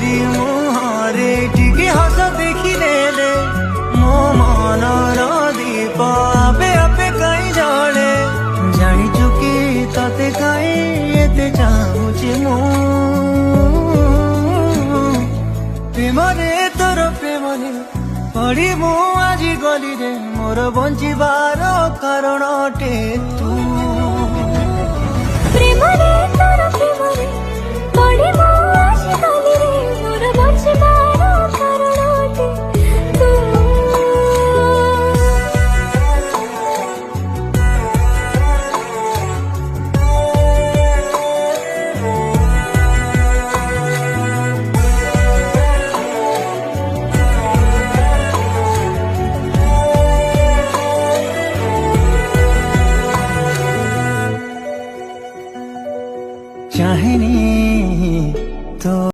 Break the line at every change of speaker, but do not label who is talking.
तोरी मुहरे टिके हस देखिले मो मनर दीप आपे आपे कई जले जानी चुकी तते कई एते चाहूची मु प्रेमरे तोर प्रेमरे पड़ी मु आज गली रे मोर बंचिबार कारण टे तू
प्रेमरे तोर प्रेमरे पड़ी मु